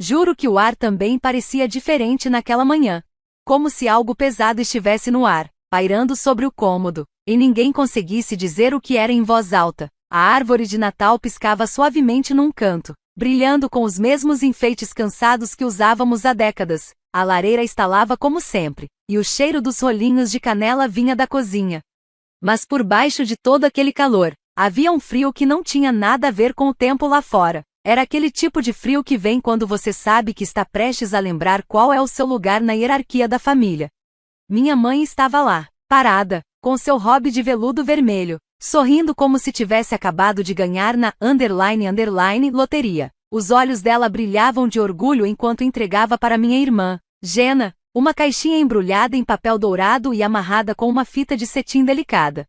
Juro que o ar também parecia diferente naquela manhã. Como se algo pesado estivesse no ar, pairando sobre o cômodo, e ninguém conseguisse dizer o que era em voz alta. A árvore de Natal piscava suavemente num canto, brilhando com os mesmos enfeites cansados que usávamos há décadas. A lareira estalava como sempre, e o cheiro dos rolinhos de canela vinha da cozinha. Mas por baixo de todo aquele calor, havia um frio que não tinha nada a ver com o tempo lá fora. Era aquele tipo de frio que vem quando você sabe que está prestes a lembrar qual é o seu lugar na hierarquia da família. Minha mãe estava lá, parada, com seu hobby de veludo vermelho, sorrindo como se tivesse acabado de ganhar na ___ loteria. Os olhos dela brilhavam de orgulho enquanto entregava para minha irmã, Jenna, uma caixinha embrulhada em papel dourado e amarrada com uma fita de cetim delicada.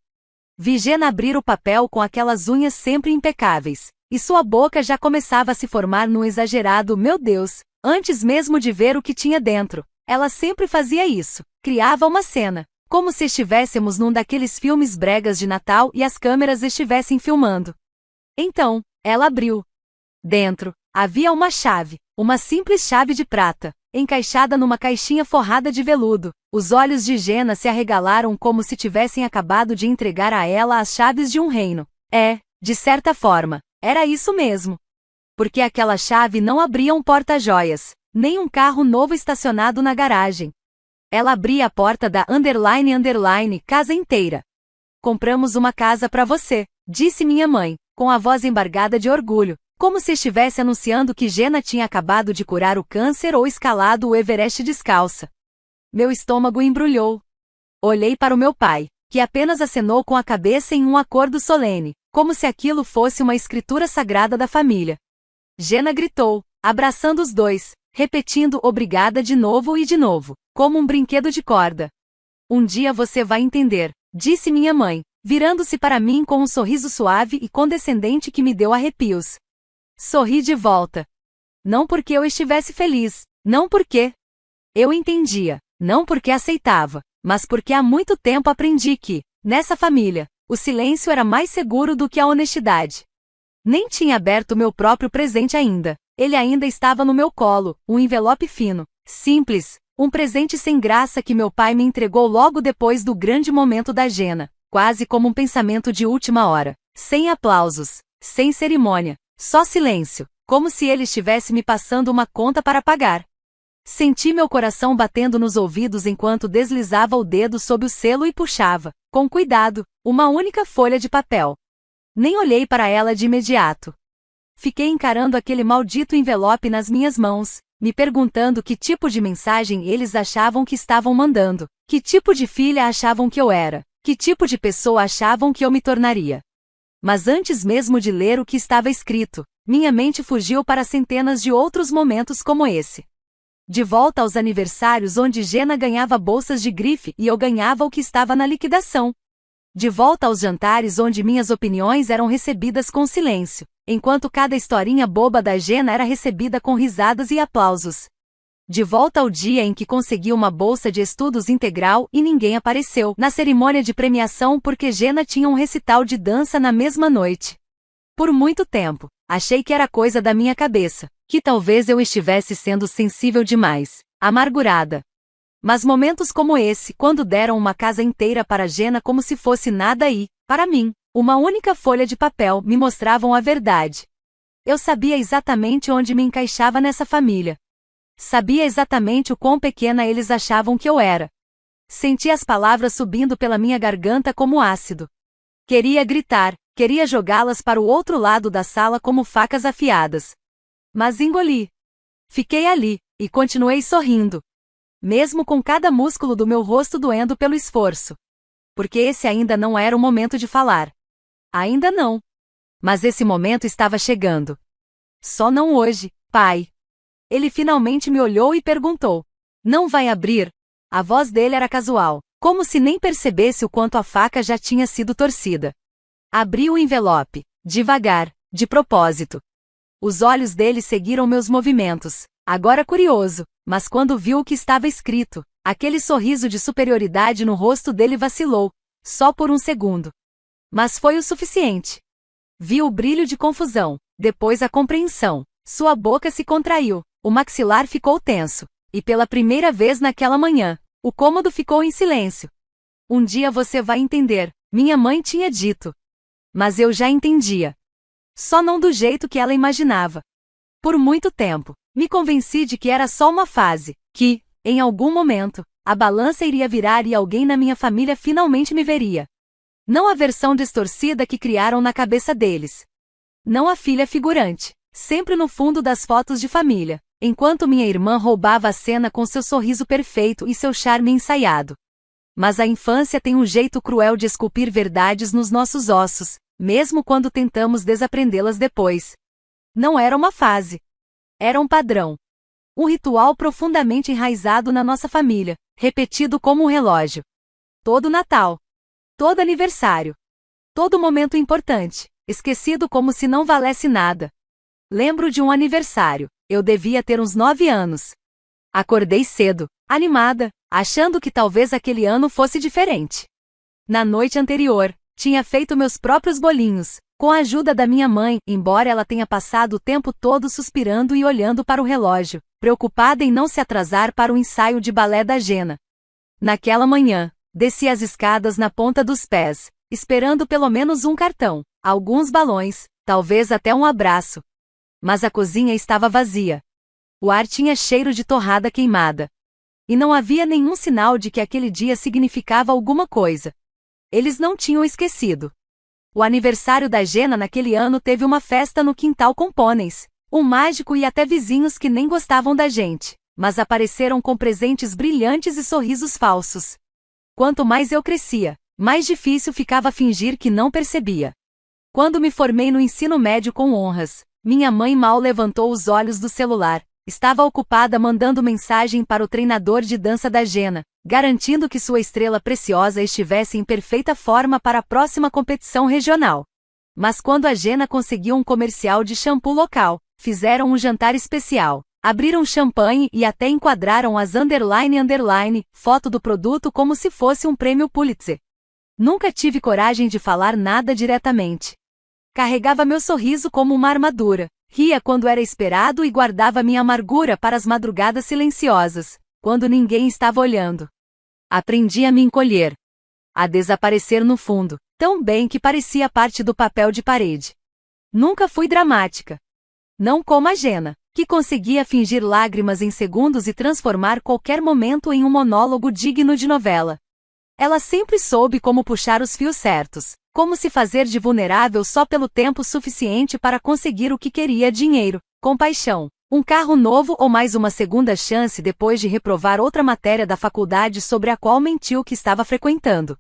Vi Jenna abrir o papel com aquelas unhas sempre impecáveis, e sua boca já começava a se formar num exagerado "meu Deus", antes mesmo de ver o que tinha dentro. Ela sempre fazia isso, criava uma cena, como se estivéssemos num daqueles filmes bregas de Natal e as câmeras estivessem filmando. Então, ela abriu. Dentro, havia uma chave, uma simples chave de prata, encaixada numa caixinha forrada de veludo. Os olhos de Jenna se arregalaram como se tivessem acabado de entregar a ela as chaves de um reino. De certa forma, era isso mesmo. Porque aquela chave não abria um porta-joias, nem um carro novo estacionado na garagem. Ela abria a porta da ___ casa inteira. "Compramos uma casa para você", disse minha mãe, com a voz embargada de orgulho, como se estivesse anunciando que Jenna tinha acabado de curar o câncer ou escalado o Everest descalça. Meu estômago embrulhou. Olhei para o meu pai, que apenas acenou com a cabeça em um acordo solene, como se aquilo fosse uma escritura sagrada da família. Jenna gritou, abraçando os dois, repetindo "obrigada" de novo e de novo, como um brinquedo de corda. "Um dia você vai entender", disse minha mãe, virando-se para mim com um sorriso suave e condescendente que me deu arrepios. Sorri de volta. Não porque eu estivesse feliz, não porque eu entendia, não porque aceitava, mas porque há muito tempo aprendi que, nessa família, o silêncio era mais seguro do que a honestidade. Nem tinha aberto meu próprio presente ainda. Ele ainda estava no meu colo, um envelope fino, simples, um presente sem graça que meu pai me entregou logo depois do grande momento da Jenna, quase como um pensamento de última hora, sem aplausos, sem cerimônia. Só silêncio, como se ele estivesse me passando uma conta para pagar. Senti meu coração batendo nos ouvidos enquanto deslizava o dedo sob o selo e puxava, com cuidado, uma única folha de papel. Nem olhei para ela de imediato. Fiquei encarando aquele maldito envelope nas minhas mãos, me perguntando que tipo de mensagem eles achavam que estavam mandando, que tipo de filha achavam que eu era, que tipo de pessoa achavam que eu me tornaria. Mas antes mesmo de ler o que estava escrito, minha mente fugiu para centenas de outros momentos como esse. De volta aos aniversários onde Jenna ganhava bolsas de grife e eu ganhava o que estava na liquidação. De volta aos jantares onde minhas opiniões eram recebidas com silêncio, enquanto cada historinha boba da Jenna era recebida com risadas e aplausos. De volta ao dia em que consegui uma bolsa de estudos integral e ninguém apareceu na cerimônia de premiação porque Jenna tinha um recital de dança na mesma noite. Por muito tempo, achei que era coisa da minha cabeça, que talvez eu estivesse sendo sensível demais, amargurada. Mas momentos como esse, quando deram uma casa inteira para Jenna como se fosse nada e, para mim, uma única folha de papel, me mostravam a verdade. Eu sabia exatamente onde me encaixava nessa família. Sabia exatamente o quão pequena eles achavam que eu era. Senti as palavras subindo pela minha garganta como ácido. Queria gritar, queria jogá-las para o outro lado da sala como facas afiadas. Mas engoli. Fiquei ali, e continuei sorrindo. Mesmo com cada músculo do meu rosto doendo pelo esforço. Porque esse ainda não era o momento de falar. Ainda não. Mas esse momento estava chegando. Só não hoje, pai. Ele finalmente me olhou e perguntou. "Não vai abrir?" A voz dele era casual, como se nem percebesse o quanto a faca já tinha sido torcida. Abri o envelope, devagar, de propósito. Os olhos dele seguiram meus movimentos, agora curioso, mas quando viu o que estava escrito, aquele sorriso de superioridade no rosto dele vacilou, só por um segundo. Mas foi o suficiente. Vi o brilho de confusão, depois a compreensão. Sua boca se contraiu. O maxilar ficou tenso. E pela primeira vez naquela manhã, o cômodo ficou em silêncio. Um dia você vai entender, minha mãe tinha dito. Mas eu já entendia. Só não do jeito que ela imaginava. Por muito tempo, me convenci de que era só uma fase, que, em algum momento, a balança iria virar e alguém na minha família finalmente me veria. Não a versão distorcida que criaram na cabeça deles. Não a filha figurante, sempre no fundo das fotos de família, enquanto minha irmã roubava a cena com seu sorriso perfeito e seu charme ensaiado. Mas a infância tem um jeito cruel de esculpir verdades nos nossos ossos, mesmo quando tentamos desaprendê-las depois. Não era uma fase. Era um padrão. Um ritual profundamente enraizado na nossa família, repetido como um relógio. Todo Natal. Todo aniversário. Todo momento importante, esquecido como se não valesse nada. Lembro de um aniversário. Eu devia ter uns 9 anos. Acordei cedo, animada, achando que talvez aquele ano fosse diferente. Na noite anterior, tinha feito meus próprios bolinhos, com a ajuda da minha mãe, embora ela tenha passado o tempo todo suspirando e olhando para o relógio, preocupada em não se atrasar para o ensaio de balé da Jena. Naquela manhã, desci as escadas na ponta dos pés, esperando pelo menos um cartão, alguns balões, talvez até um abraço. Mas a cozinha estava vazia. O ar tinha cheiro de torrada queimada. E não havia nenhum sinal de que aquele dia significava alguma coisa. Eles não tinham esquecido. O aniversário da Jena naquele ano teve uma festa no quintal com pôneis, um mágico e até vizinhos que nem gostavam da gente, mas apareceram com presentes brilhantes e sorrisos falsos. Quanto mais eu crescia, mais difícil ficava fingir que não percebia. Quando me formei no ensino médio com honras, minha mãe mal levantou os olhos do celular. Estava ocupada mandando mensagem para o treinador de dança da Jena, garantindo que sua estrela preciosa estivesse em perfeita forma para a próxima competição regional. Mas quando a Jena conseguiu um comercial de shampoo local, fizeram um jantar especial, abriram champanhe e até enquadraram as __ foto do produto como se fosse um prêmio Pulitzer. Nunca tive coragem de falar nada diretamente. Carregava meu sorriso como uma armadura. Ria quando era esperado e guardava minha amargura para as madrugadas silenciosas, quando ninguém estava olhando. Aprendi a me encolher. A desaparecer no fundo, tão bem que parecia parte do papel de parede. Nunca fui dramática. Não como a Jena, que conseguia fingir lágrimas em segundos e transformar qualquer momento em um monólogo digno de novela. Ela sempre soube como puxar os fios certos. Como se fazer de vulnerável só pelo tempo suficiente para conseguir o que queria: dinheiro, compaixão, um carro novo ou mais uma segunda chance depois de reprovar outra matéria da faculdade sobre a qual mentiu que estava frequentando.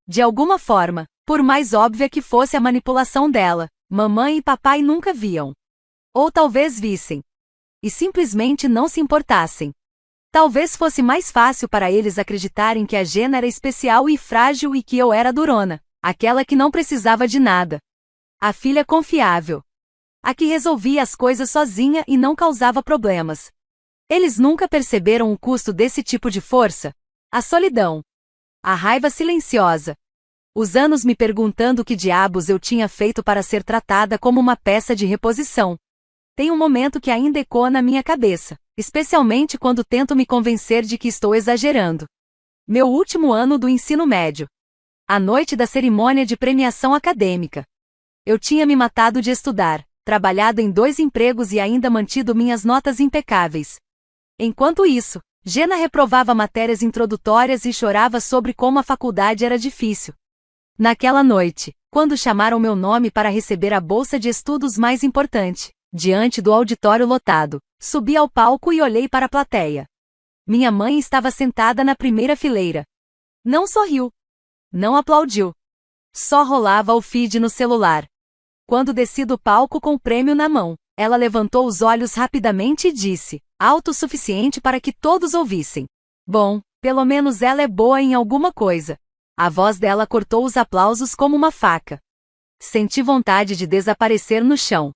De alguma forma, por mais óbvia que fosse a manipulação dela, mamãe e papai nunca viam. Ou talvez vissem. E simplesmente não se importassem. Talvez fosse mais fácil para eles acreditarem que a Jena era especial e frágil e que eu era durona. Aquela que não precisava de nada. A filha confiável. A que resolvia as coisas sozinha e não causava problemas. Eles nunca perceberam o custo desse tipo de força? A solidão. A raiva silenciosa. Os anos me perguntando que diabos eu tinha feito para ser tratada como uma peça de reposição. Tem um momento que ainda ecoa na minha cabeça, especialmente quando tento me convencer de que estou exagerando. Meu último ano do ensino médio. A noite da cerimônia de premiação acadêmica. Eu tinha me matado de estudar, trabalhado em 2 empregos e ainda mantido minhas notas impecáveis. Enquanto isso, Jena reprovava matérias introdutórias e chorava sobre como a faculdade era difícil. Naquela noite, quando chamaram meu nome para receber a bolsa de estudos mais importante, diante do auditório lotado, subi ao palco e olhei para a plateia. Minha mãe estava sentada na primeira fileira. Não sorriu. Não aplaudiu. Só rolava o feed no celular. Quando desci do palco com o prêmio na mão, ela levantou os olhos rapidamente e disse, alto o suficiente para que todos ouvissem: bom, pelo menos ela é boa em alguma coisa. A voz dela cortou os aplausos como uma faca. Senti vontade de desaparecer no chão.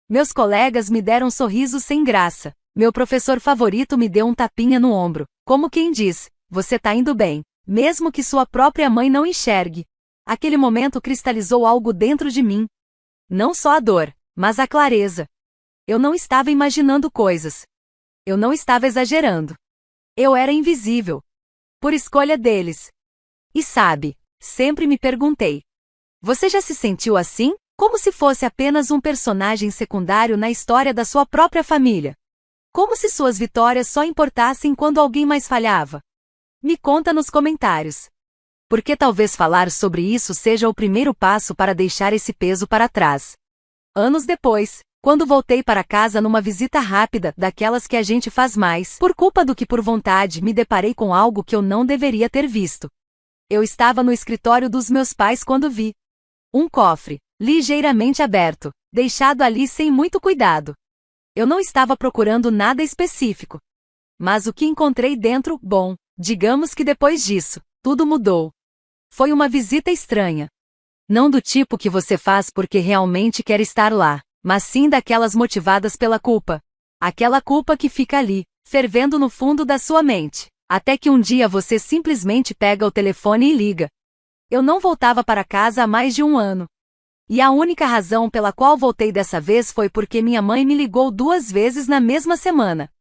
Meus colegas me deram sorrisos sem graça. Meu professor favorito me deu um tapinha no ombro, como quem diz, você tá indo bem. Mesmo que sua própria mãe não enxergue. Aquele momento cristalizou algo dentro de mim. Não só a dor, mas a clareza. Eu não estava imaginando coisas. Eu não estava exagerando. Eu era invisível. Por escolha deles. E sabe, sempre me perguntei. Você já se sentiu assim? Como se fosse apenas um personagem secundário na história da sua própria família? Como se suas vitórias só importassem quando alguém mais falhava? Me conta nos comentários. Porque talvez falar sobre isso seja o primeiro passo para deixar esse peso para trás. Anos depois, quando voltei para casa numa visita rápida, daquelas que a gente faz mais por culpa do que por vontade, me deparei com algo que eu não deveria ter visto. Eu estava no escritório dos meus pais quando vi um cofre, ligeiramente aberto, deixado ali sem muito cuidado. Eu não estava procurando nada específico. Mas o que encontrei dentro, bom, digamos que depois disso, tudo mudou. Foi uma visita estranha. Não do tipo que você faz porque realmente quer estar lá, mas sim daquelas motivadas pela culpa. Aquela culpa que fica ali, fervendo no fundo da sua mente, até que um dia você simplesmente pega o telefone e liga. Eu não voltava para casa há mais de um ano. E a única razão pela qual voltei dessa vez foi porque minha mãe me ligou 2 vezes na mesma semana.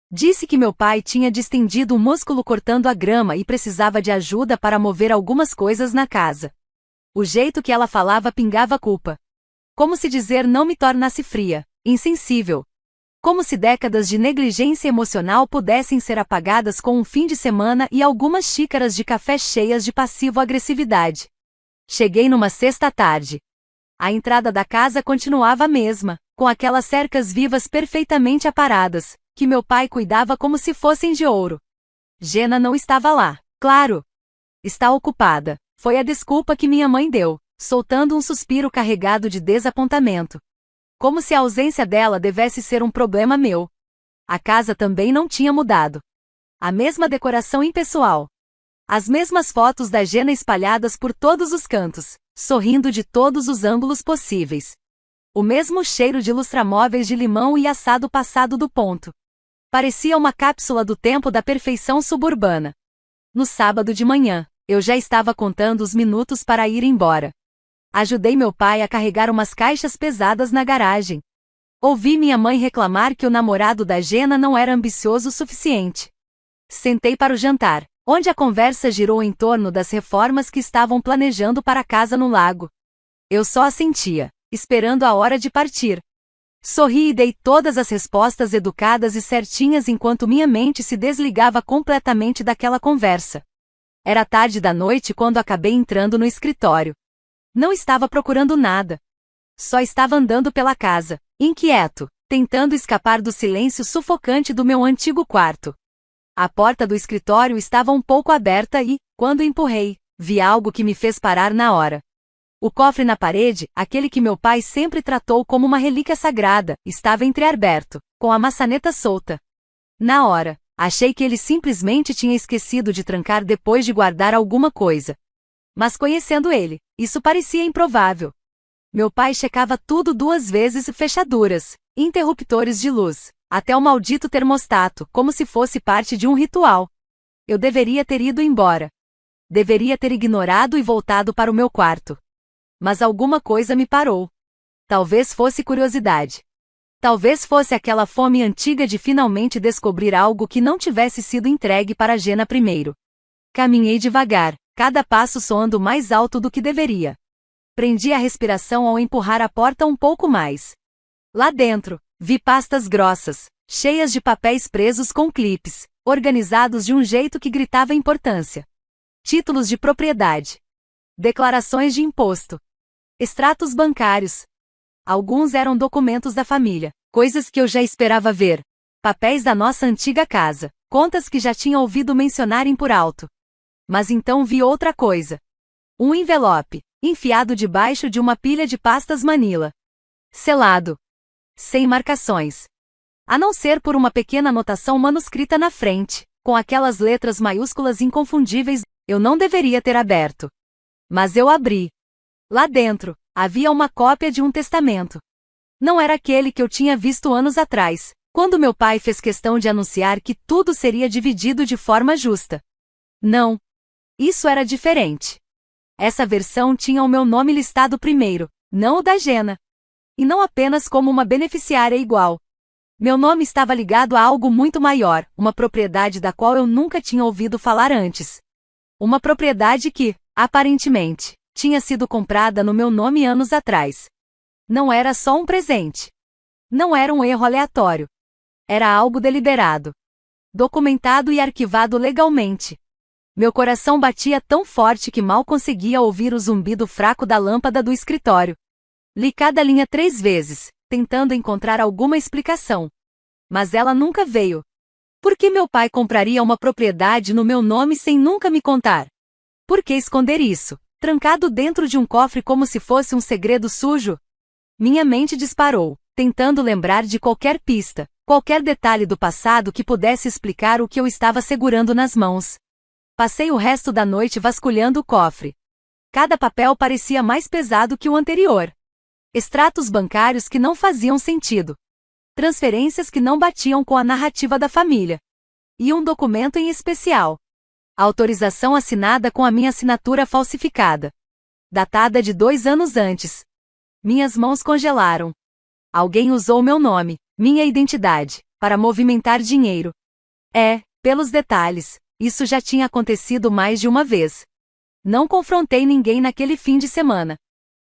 Disse que meu pai tinha distendido um músculo cortando a grama e precisava de ajuda para mover algumas coisas na casa. O jeito que ela falava pingava culpa. Como se dizer não me tornasse fria, insensível. Como se décadas de negligência emocional pudessem ser apagadas com um fim de semana e algumas xícaras de café cheias de passivo-agressividade. Cheguei numa sexta-tarde. A entrada da casa continuava a mesma, com aquelas cercas vivas perfeitamente aparadas, que meu pai cuidava como se fossem de ouro. Jenna não estava lá, claro. Está ocupada, foi a desculpa que minha mãe deu, soltando um suspiro carregado de desapontamento. Como se a ausência dela devesse ser um problema meu. A casa também não tinha mudado. A mesma decoração impessoal. As mesmas fotos da Jenna espalhadas por todos os cantos, sorrindo de todos os ângulos possíveis. O mesmo cheiro de lustramóveis de limão e assado passado do ponto. Parecia uma cápsula do tempo da perfeição suburbana. No sábado de manhã, eu já estava contando os minutos para ir embora. Ajudei meu pai a carregar umas caixas pesadas na garagem. Ouvi minha mãe reclamar que o namorado da Jenna não era ambicioso o suficiente. Sentei para o jantar, onde a conversa girou em torno das reformas que estavam planejando para a casa no lago. Eu só assentia, esperando a hora de partir. Sorri e dei todas as respostas educadas e certinhas enquanto minha mente se desligava completamente daquela conversa. Era tarde da noite quando acabei entrando no escritório. Não estava procurando nada. Só estava andando pela casa, inquieto, tentando escapar do silêncio sufocante do meu antigo quarto. A porta do escritório estava um pouco aberta e, quando empurrei, vi algo que me fez parar na hora. O cofre na parede, aquele que meu pai sempre tratou como uma relíquia sagrada, estava entreaberto, com a maçaneta solta. Na hora, achei que ele simplesmente tinha esquecido de trancar depois de guardar alguma coisa. Mas conhecendo ele, isso parecia improvável. Meu pai checava tudo 2 vezes, fechaduras, interruptores de luz, até o maldito termostato, como se fosse parte de um ritual. Eu deveria ter ido embora. Deveria ter ignorado e voltado para o meu quarto. Mas alguma coisa me parou. Talvez fosse curiosidade. Talvez fosse aquela fome antiga de finalmente descobrir algo que não tivesse sido entregue para Jenna primeiro. Caminhei devagar, cada passo soando mais alto do que deveria. Prendi a respiração ao empurrar a porta um pouco mais. Lá dentro, vi pastas grossas, cheias de papéis presos com clipes, organizados de um jeito que gritava importância. Títulos de propriedade. Declarações de imposto. Extratos bancários. Alguns eram documentos da família, coisas que eu já esperava ver. Papéis da nossa antiga casa, contas que já tinha ouvido mencionarem por alto. Mas então vi outra coisa. Um envelope, enfiado debaixo de uma pilha de pastas Manila. Selado. Sem marcações. A não ser por uma pequena anotação manuscrita na frente, com aquelas letras maiúsculas inconfundíveis, eu não deveria ter aberto. Mas eu abri. Lá dentro, havia uma cópia de um testamento. Não era aquele que eu tinha visto anos atrás, quando meu pai fez questão de anunciar que tudo seria dividido de forma justa. Não. Isso era diferente. Essa versão tinha o meu nome listado primeiro, não o da Jenna. E não apenas como uma beneficiária igual. Meu nome estava ligado a algo muito maior, uma propriedade da qual eu nunca tinha ouvido falar antes. Uma propriedade que, aparentemente, tinha sido comprada no meu nome anos atrás. Não era só um presente. Não era um erro aleatório. Era algo deliberado. Documentado e arquivado legalmente. Meu coração batia tão forte que mal conseguia ouvir o zumbido fraco da lâmpada do escritório. Li cada linha 3 vezes, tentando encontrar alguma explicação. Mas ela nunca veio. Por que meu pai compraria uma propriedade no meu nome sem nunca me contar? Por que esconder isso, trancado dentro de um cofre como se fosse um segredo sujo? Minha mente disparou, tentando lembrar de qualquer pista, qualquer detalhe do passado que pudesse explicar o que eu estava segurando nas mãos. Passei o resto da noite vasculhando o cofre. Cada papel parecia mais pesado que o anterior. Extratos bancários que não faziam sentido. Transferências que não batiam com a narrativa da família. E um documento em especial. A autorização assinada com a minha assinatura falsificada. Datada de 2 anos antes. Minhas mãos congelaram. Alguém usou meu nome, minha identidade, para movimentar dinheiro. Pelos detalhes, isso já tinha acontecido mais de uma vez. Não confrontei ninguém naquele fim de semana.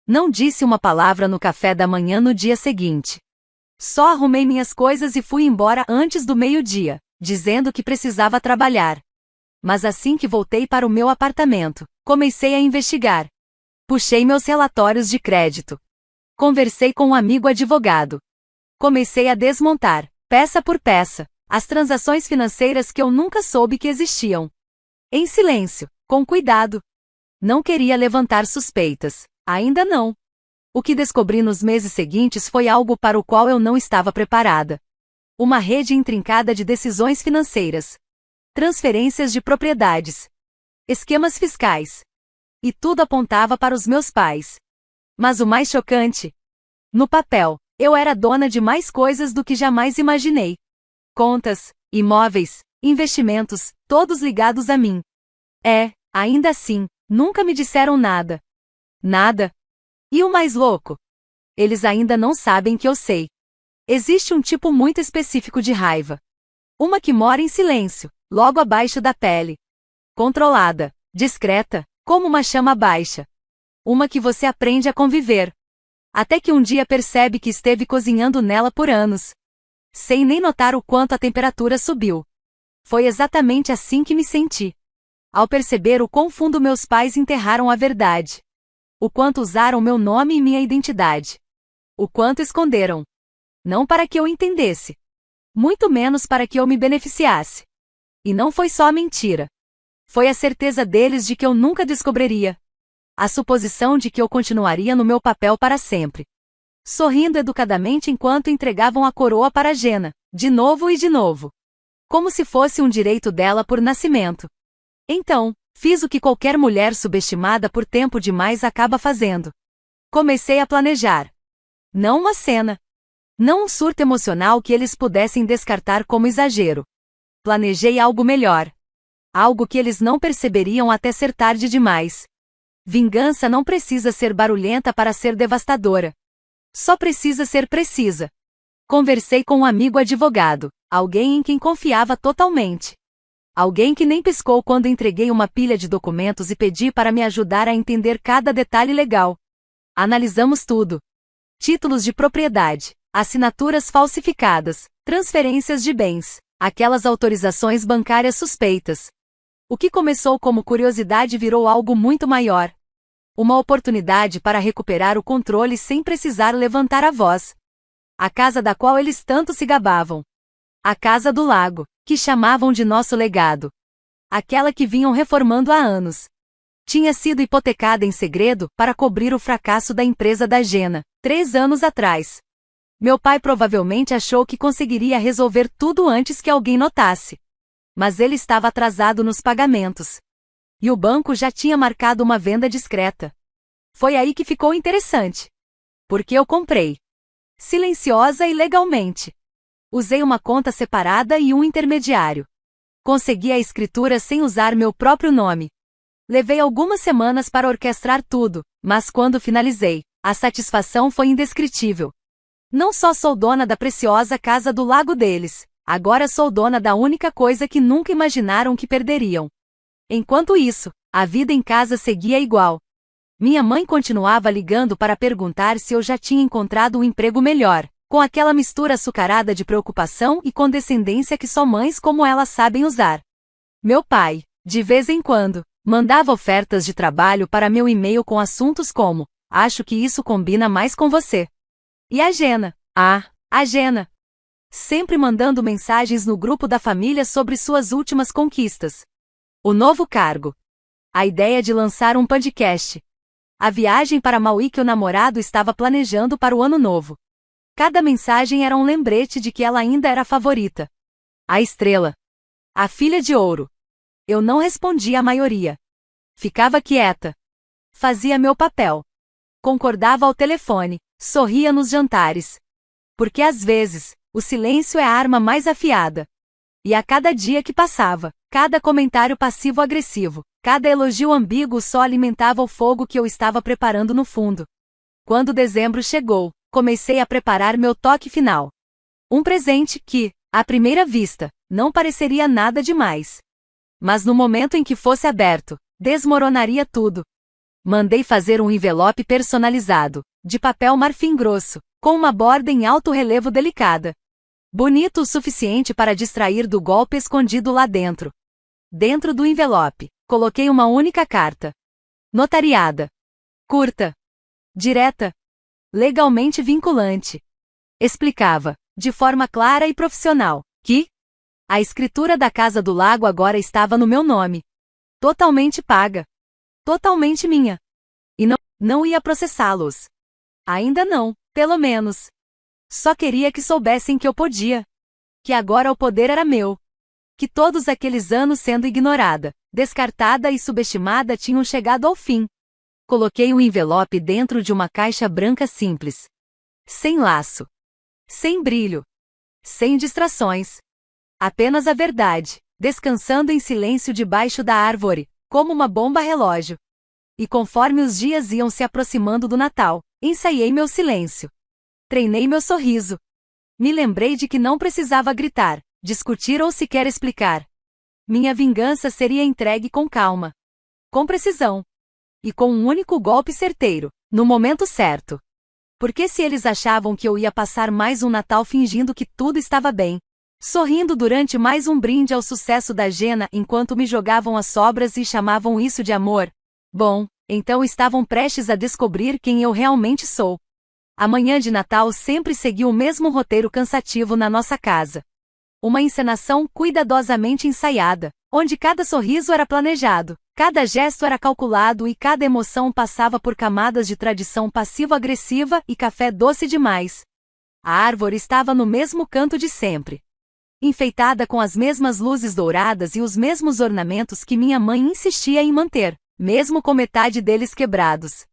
Não disse uma palavra no café da manhã no dia seguinte. Só arrumei minhas coisas e fui embora antes do meio-dia, dizendo que precisava trabalhar. Mas assim que voltei para o meu apartamento, comecei a investigar. Puxei meus relatórios de crédito. Conversei com um amigo advogado. Comecei a desmontar, peça por peça, as transações financeiras que eu nunca soube que existiam. Em silêncio, com cuidado. Não queria levantar suspeitas. Ainda não. O que descobri nos meses seguintes foi algo para o qual eu não estava preparada. Uma rede intrincada de decisões financeiras. Transferências de propriedades. Esquemas fiscais. E tudo apontava para os meus pais. Mas o mais chocante? No papel, eu era dona de mais coisas do que jamais imaginei. Contas, imóveis, investimentos, todos ligados a mim. Ainda assim, nunca me disseram nada. Nada. E o mais louco? Eles ainda não sabem que eu sei. Existe um tipo muito específico de raiva. Uma que mora em silêncio, logo abaixo da pele. Controlada, discreta, como uma chama baixa. Uma que você aprende a conviver. Até que um dia percebe que esteve cozinhando nela por anos. Sem nem notar o quanto a temperatura subiu. Foi exatamente assim que me senti. Ao perceber o quão fundo meus pais enterraram a verdade. O quanto usaram meu nome e minha identidade. O quanto esconderam. Não para que eu entendesse. Muito menos para que eu me beneficiasse. E não foi só a mentira. Foi a certeza deles de que eu nunca descobriria. A suposição de que eu continuaria no meu papel para sempre. Sorrindo educadamente enquanto entregavam a coroa para Jenna, de novo e de novo. Como se fosse um direito dela por nascimento. Então, fiz o que qualquer mulher subestimada por tempo demais acaba fazendo. Comecei a planejar. Não uma cena. Não um surto emocional que eles pudessem descartar como exagero. Planejei algo melhor. Algo que eles não perceberiam até ser tarde demais. Vingança não precisa ser barulhenta para ser devastadora. Só precisa ser precisa. Conversei com um amigo advogado, alguém em quem confiava totalmente. Alguém que nem piscou quando entreguei uma pilha de documentos e pedi para me ajudar a entender cada detalhe legal. Analisamos tudo. Títulos de propriedade, assinaturas falsificadas, transferências de bens, aquelas autorizações bancárias suspeitas. O que começou como curiosidade virou algo muito maior. Uma oportunidade para recuperar o controle sem precisar levantar a voz. A casa da qual eles tanto se gabavam. A casa do lago, que chamavam de nosso legado. Aquela que vinham reformando há anos. Tinha sido hipotecada em segredo para cobrir o fracasso da empresa da Jenna, 3 anos atrás. Meu pai provavelmente achou que conseguiria resolver tudo antes que alguém notasse. Mas ele estava atrasado nos pagamentos. E o banco já tinha marcado uma venda discreta. Foi aí que ficou interessante. Porque eu comprei. Silenciosa e legalmente. Usei uma conta separada e um intermediário. Consegui a escritura sem usar meu próprio nome. Levei algumas semanas para orquestrar tudo, mas quando finalizei, A satisfação foi indescritível. Não só sou dona da preciosa casa do lago deles, agora sou dona da única coisa que nunca imaginaram que perderiam. Enquanto isso, a vida em casa seguia igual. Minha mãe continuava ligando para perguntar se eu já tinha encontrado um emprego melhor, com aquela mistura açucarada de preocupação e condescendência que só mães como ela sabem usar. Meu pai, de vez em quando, mandava ofertas de trabalho para meu e-mail com assuntos como: acho que isso combina mais com você. E a Gena? A Gena. Sempre mandando mensagens no grupo da família sobre suas últimas conquistas. O novo cargo. A ideia de lançar um podcast. A viagem para Maui que o namorado estava planejando para o ano novo. Cada mensagem era um lembrete de que ela ainda era a favorita. A estrela. A filha de ouro. Eu não respondia a maioria. Ficava quieta. Fazia meu papel. Concordava ao telefone, sorria nos jantares. Porque às vezes, o silêncio é a arma mais afiada. E a cada dia que passava, cada comentário passivo-agressivo, cada elogio ambíguo só alimentava o fogo que eu estava preparando no fundo. Quando dezembro chegou, comecei a preparar meu toque final. Um presente que, à primeira vista, não pareceria nada demais. Mas no momento em que fosse aberto, desmoronaria tudo. Mandei fazer um envelope personalizado, de papel marfim grosso, com uma borda em alto relevo delicada. Bonito o suficiente para distrair do golpe escondido lá dentro. Dentro do envelope, coloquei uma única carta. Notariada. Curta. Direta. Legalmente vinculante. Explicava, de forma clara e profissional, que a escritura da Casa do Lago agora estava no meu nome. Totalmente paga. Totalmente minha. E não ia processá-los. Ainda não, pelo menos. Só queria que soubessem que eu podia. Que agora o poder era meu. Que todos aqueles anos sendo ignorada, descartada e subestimada tinham chegado ao fim. Coloquei o envelope dentro de uma caixa branca simples. Sem laço. Sem brilho. Sem distrações. Apenas a verdade, descansando em silêncio debaixo da árvore, como uma bomba relógio. E conforme os dias iam se aproximando do Natal, ensaiei meu silêncio. Treinei meu sorriso. Me lembrei de que não precisava gritar, discutir ou sequer explicar. Minha vingança seria entregue com calma. Com precisão. E com um único golpe certeiro, no momento certo. Porque se eles achavam que eu ia passar mais um Natal fingindo que tudo estava bem, sorrindo durante mais um brinde ao sucesso da Gena enquanto me jogavam as sobras e chamavam isso de amor, bom, então estavam prestes a descobrir quem eu realmente sou. A manhã de Natal sempre seguiu o mesmo roteiro cansativo na nossa casa. Uma encenação cuidadosamente ensaiada, onde cada sorriso era planejado, cada gesto era calculado e cada emoção passava por camadas de tradição passivo-agressiva e café doce demais. A árvore estava no mesmo canto de sempre. Enfeitada com as mesmas luzes douradas e os mesmos ornamentos que minha mãe insistia em manter, mesmo com metade deles quebrados.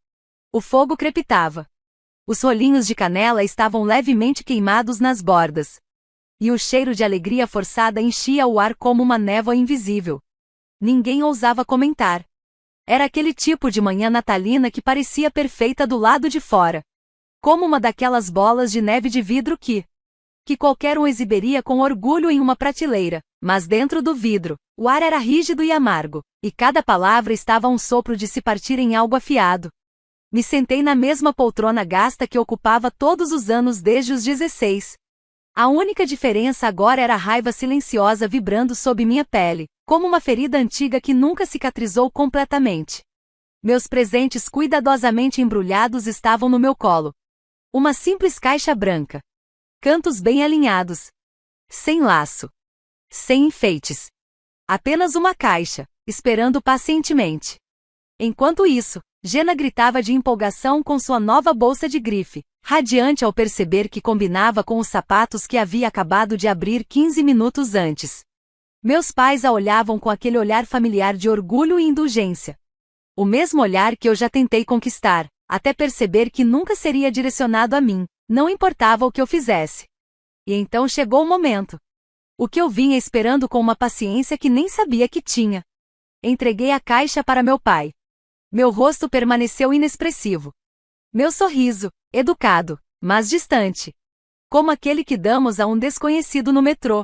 O fogo crepitava. Os rolinhos de canela estavam levemente queimados nas bordas. E o cheiro de alegria forçada enchia o ar como uma névoa invisível. Ninguém ousava comentar. Era aquele tipo de manhã natalina que parecia perfeita do lado de fora. Como uma daquelas bolas de neve de vidro que qualquer um exibiria com orgulho em uma prateleira, mas dentro do vidro, o ar era rígido e amargo, e cada palavra estava a um sopro de se partir em algo afiado. Me sentei na mesma poltrona gasta que ocupava todos os anos desde os 16. A única diferença agora era a raiva silenciosa vibrando sob minha pele, como uma ferida antiga que nunca cicatrizou completamente. Meus presentes cuidadosamente embrulhados estavam no meu colo. Uma simples caixa branca. Cantos bem alinhados. Sem laço. Sem enfeites. Apenas uma caixa, esperando pacientemente. Enquanto isso, Gena gritava de empolgação com sua nova bolsa de grife, radiante ao perceber que combinava com os sapatos que havia acabado de abrir 15 minutos antes. Meus pais a olhavam com aquele olhar familiar de orgulho e indulgência. O mesmo olhar que eu já tentei conquistar, até perceber que nunca seria direcionado a mim, não importava o que eu fizesse. E então chegou o momento. O que eu vinha esperando com uma paciência que nem sabia que tinha. Entreguei a caixa para meu pai. Meu rosto permaneceu inexpressivo. Meu sorriso, educado, mas distante. Como aquele que damos a um desconhecido no metrô.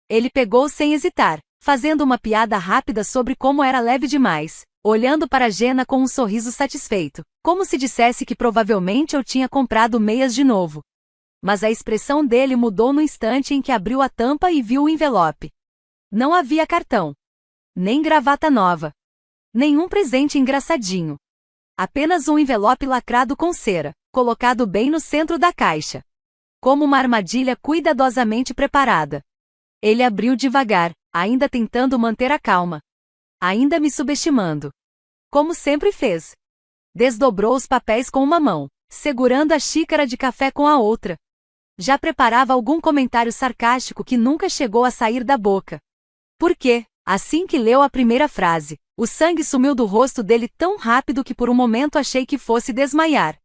Ele pegou sem hesitar, fazendo uma piada rápida sobre como era leve demais, olhando para Jenna com um sorriso satisfeito, como se dissesse que provavelmente eu tinha comprado meias de novo. Mas a expressão dele mudou no instante em que abriu a tampa e viu o envelope. Não havia cartão. Nem gravata nova. Nenhum presente engraçadinho. Apenas um envelope lacrado com cera, colocado bem no centro da caixa. Como uma armadilha cuidadosamente preparada. Ele abriu devagar, ainda tentando manter a calma. Ainda me subestimando. Como sempre fez. Desdobrou os papéis com uma mão, segurando a xícara de café com a outra. Já preparava algum comentário sarcástico que nunca chegou a sair da boca. Porque, assim que leu a primeira frase, o sangue sumiu do rosto dele tão rápido que por um momento achei que fosse desmaiar.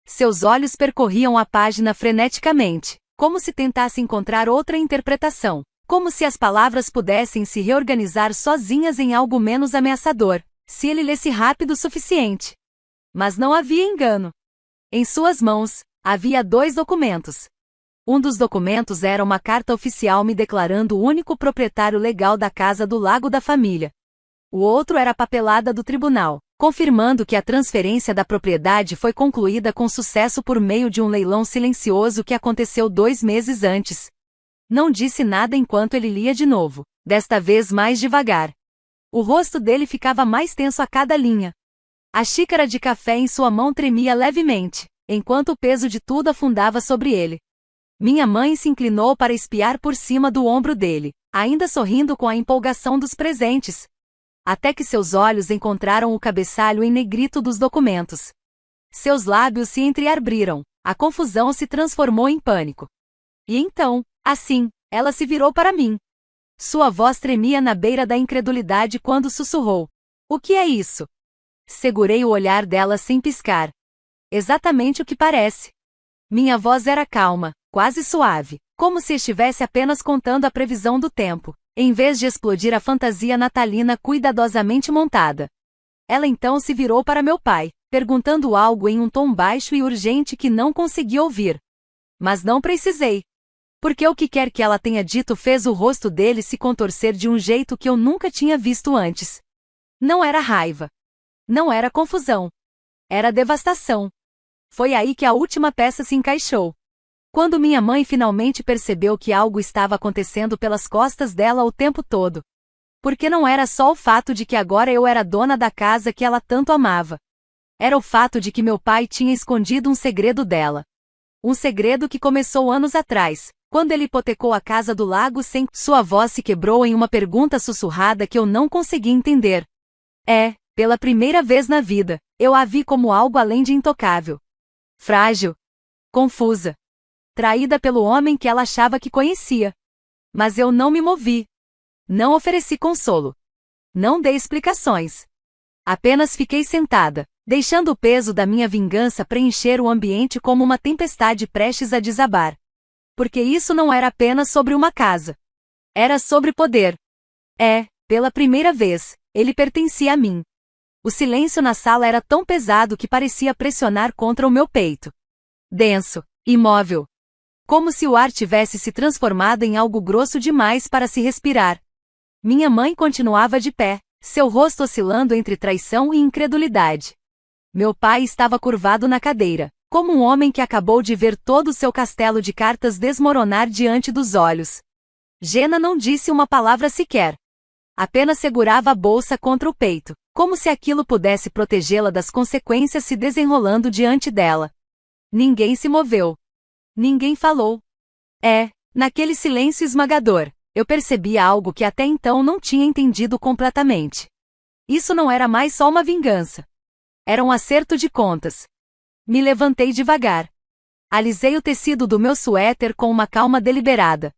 Seus olhos percorriam a página freneticamente, como se tentasse encontrar outra interpretação, como se as palavras pudessem se reorganizar sozinhas em algo menos ameaçador, se ele lesse rápido o suficiente. Mas não havia engano. Em suas mãos, havia 2 documentos. Um dos documentos era uma carta oficial me declarando o único proprietário legal da casa do lago da família. O outro era a papelada do tribunal, confirmando que a transferência da propriedade foi concluída com sucesso por meio de um leilão silencioso que aconteceu 2 meses antes. Não disse nada enquanto ele lia de novo, desta vez mais devagar. O rosto dele ficava mais tenso a cada linha. A xícara de café em sua mão tremia levemente, enquanto o peso de tudo afundava sobre ele. Minha mãe se inclinou para espiar por cima do ombro dele, ainda sorrindo com a empolgação dos presentes. Até que seus olhos encontraram o cabeçalho em negrito dos documentos. Seus lábios se entreabriram, a confusão se transformou em pânico. E então, assim, ela se virou para mim. Sua voz tremia na beira da incredulidade quando sussurrou: "O que é isso?" Segurei o olhar dela sem piscar. Exatamente o que parece. Minha voz era calma, quase suave, como se estivesse apenas contando a previsão do tempo, em vez de explodir a fantasia natalina cuidadosamente montada. Ela então se virou para meu pai, perguntando algo em um tom baixo e urgente que não consegui ouvir. Mas não precisei. Porque o que quer que ela tenha dito fez o rosto dele se contorcer de um jeito que eu nunca tinha visto antes. Não era raiva. Não era confusão. Era devastação. Foi aí que a última peça se encaixou. Quando minha mãe finalmente percebeu que algo estava acontecendo pelas costas dela o tempo todo. Porque não era só o fato de que agora eu era dona da casa que ela tanto amava. Era o fato de que meu pai tinha escondido um segredo dela. Um segredo que começou anos atrás, quando ele hipotecou a casa do lago sem... Sua voz se quebrou em uma pergunta sussurrada que eu não consegui entender. Pela primeira vez na vida, eu a vi como algo além de intocável. Frágil. Confusa. Traída pelo homem que ela achava que conhecia. Mas eu não me movi. Não ofereci consolo. Não dei explicações. Apenas fiquei sentada, deixando o peso da minha vingança preencher o ambiente como uma tempestade prestes a desabar. Porque isso não era apenas sobre uma casa. Era sobre poder. Pela primeira vez, ele pertencia a mim. O silêncio na sala era tão pesado que parecia pressionar contra o meu peito. Denso, imóvel. Como se o ar tivesse se transformado em algo grosso demais para se respirar. Minha mãe continuava de pé, seu rosto oscilando entre traição e incredulidade. Meu pai estava curvado na cadeira, como um homem que acabou de ver todo o seu castelo de cartas desmoronar diante dos olhos. Jenna não disse uma palavra sequer. Apenas segurava a bolsa contra o peito, como se aquilo pudesse protegê-la das consequências se desenrolando diante dela. Ninguém se moveu. Ninguém falou. Naquele silêncio esmagador, eu percebia algo que até então não tinha entendido completamente. Isso não era mais só uma vingança. Era um acerto de contas. Me levantei devagar. Alisei o tecido do meu suéter com uma calma deliberada.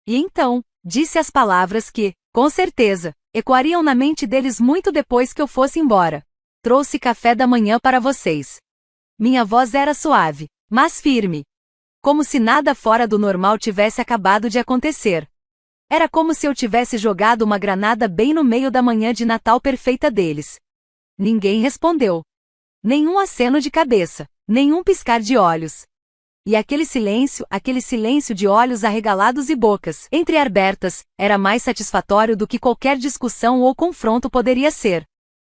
E então, disse as palavras que, com certeza, ecoariam na mente deles muito depois que eu fosse embora. Trouxe café da manhã para vocês. Minha voz era suave, mas firme. Como se nada fora do normal tivesse acabado de acontecer. Era como se eu tivesse jogado uma granada bem no meio da manhã de Natal perfeita deles. Ninguém respondeu. Nenhum aceno de cabeça, Nenhum piscar de olhos. E aquele silêncio de olhos arregalados e bocas entreabertas, era mais satisfatório do que qualquer discussão ou confronto poderia ser.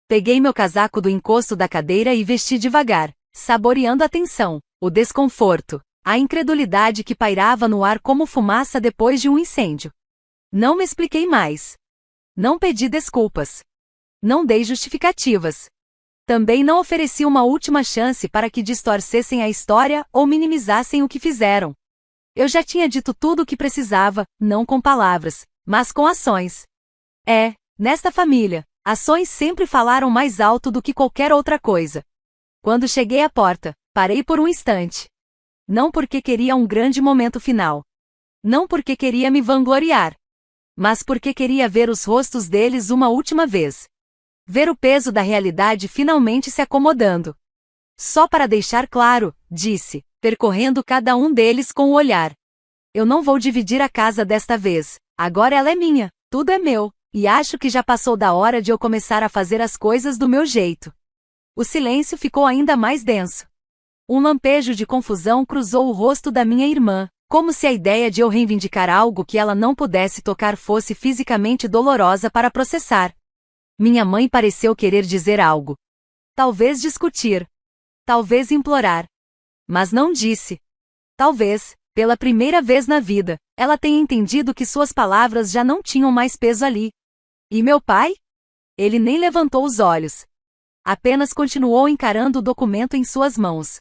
Peguei meu casaco do encosto da cadeira e vesti devagar, saboreando a tensão, o desconforto, a incredulidade que pairava no ar como fumaça depois de um incêndio. Não me expliquei mais. Não pedi desculpas. Não dei justificativas. Também não ofereci uma última chance para que distorcessem a história ou minimizassem o que fizeram. Eu já tinha dito tudo o que precisava, não com palavras, mas com ações. Nesta família, ações sempre falaram mais alto do que qualquer outra coisa. Quando cheguei à porta, parei por um instante. Não porque queria um grande momento final. Não porque queria me vangloriar. Mas porque queria ver os rostos deles uma última vez. Ver o peso da realidade finalmente se acomodando. Só para deixar claro, disse, percorrendo cada um deles com o olhar. Eu não vou dividir a casa desta vez. Agora ela é minha, tudo é meu, e acho que já passou da hora de eu começar a fazer as coisas do meu jeito. O silêncio ficou ainda mais denso. Um lampejo de confusão cruzou o rosto da minha irmã, como se a ideia de eu reivindicar algo que ela não pudesse tocar fosse fisicamente dolorosa para processar. Minha mãe pareceu querer dizer algo. Talvez discutir. Talvez implorar. Mas não disse. Talvez, pela primeira vez na vida, ela tenha entendido que suas palavras já não tinham mais peso ali. E meu pai? Ele nem levantou os olhos. Apenas continuou encarando o documento em suas mãos.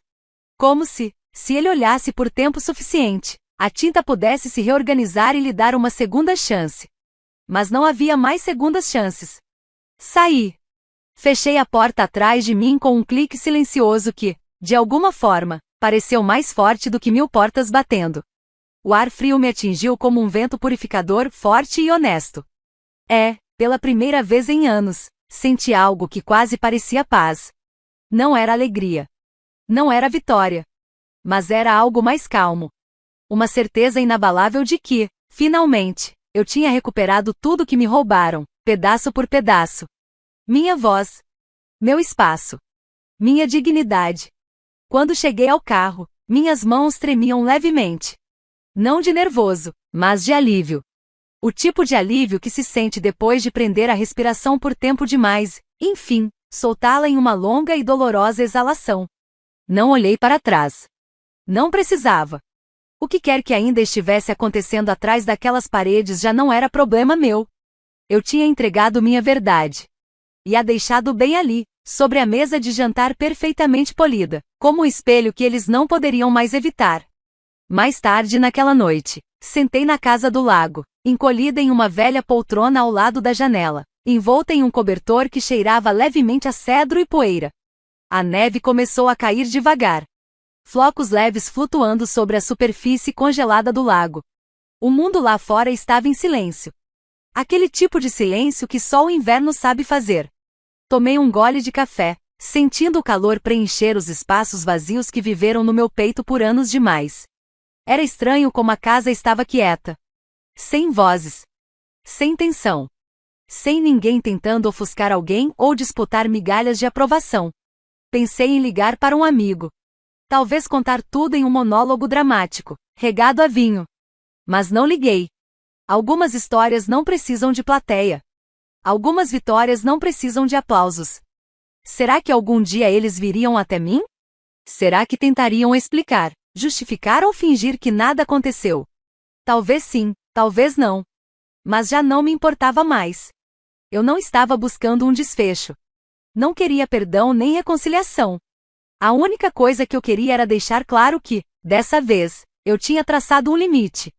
Como se ele olhasse por tempo suficiente, a tinta pudesse se reorganizar e lhe dar uma segunda chance. Mas não havia mais segundas chances. Saí. Fechei a porta atrás de mim com um clique silencioso que, de alguma forma, pareceu mais forte do que 1000 portas batendo. O ar frio me atingiu como um vento purificador forte e honesto. Pela primeira vez em anos, senti algo que quase parecia paz. Não era alegria. Não era vitória. Mas era algo mais calmo. Uma certeza inabalável de que, finalmente, eu tinha recuperado tudo que me roubaram, pedaço por pedaço. Minha voz. Meu espaço. Minha dignidade. Quando cheguei ao carro, minhas mãos tremiam levemente. Não de nervoso, mas de alívio. O tipo de alívio que se sente depois de prender a respiração por tempo demais, enfim, soltá-la em uma longa e dolorosa exalação. Não olhei para trás. Não precisava. O que quer que ainda estivesse acontecendo atrás daquelas paredes já não era problema meu. Eu tinha entregado minha verdade. E a deixado bem ali, sobre a mesa de jantar perfeitamente polida, como um espelho que eles não poderiam mais evitar. Mais tarde naquela noite, sentei na casa do lago, encolhida em uma velha poltrona ao lado da janela, envolta em um cobertor que cheirava levemente a cedro e poeira. A neve começou a cair devagar. Flocos leves flutuando sobre a superfície congelada do lago. O mundo lá fora estava em silêncio. Aquele tipo de silêncio que só o inverno sabe fazer. Tomei um gole de café, sentindo o calor preencher os espaços vazios que viveram no meu peito por anos demais. Era estranho como a casa estava quieta. Sem vozes. Sem tensão. Sem ninguém tentando ofuscar alguém ou disputar migalhas de aprovação. Pensei em ligar para um amigo. Talvez contar tudo em um monólogo dramático, regado a vinho. Mas não liguei. Algumas histórias não precisam de plateia. Algumas vitórias não precisam de aplausos. Será que algum dia eles viriam até mim? Será que tentariam explicar, justificar ou fingir que nada aconteceu? Talvez sim, talvez não. Mas já não me importava mais. Eu não estava buscando um desfecho. Não queria perdão nem reconciliação. A única coisa que eu queria era deixar claro que, dessa vez, eu tinha traçado um limite.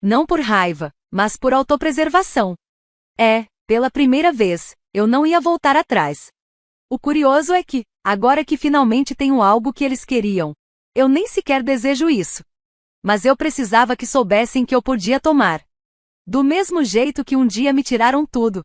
Não por raiva, mas por autopreservação. Pela primeira vez, eu não ia voltar atrás. O curioso é que, agora que finalmente tenho algo que eles queriam, eu nem sequer desejo isso. Mas eu precisava que soubessem que eu podia tomar. Do mesmo jeito que um dia me tiraram tudo,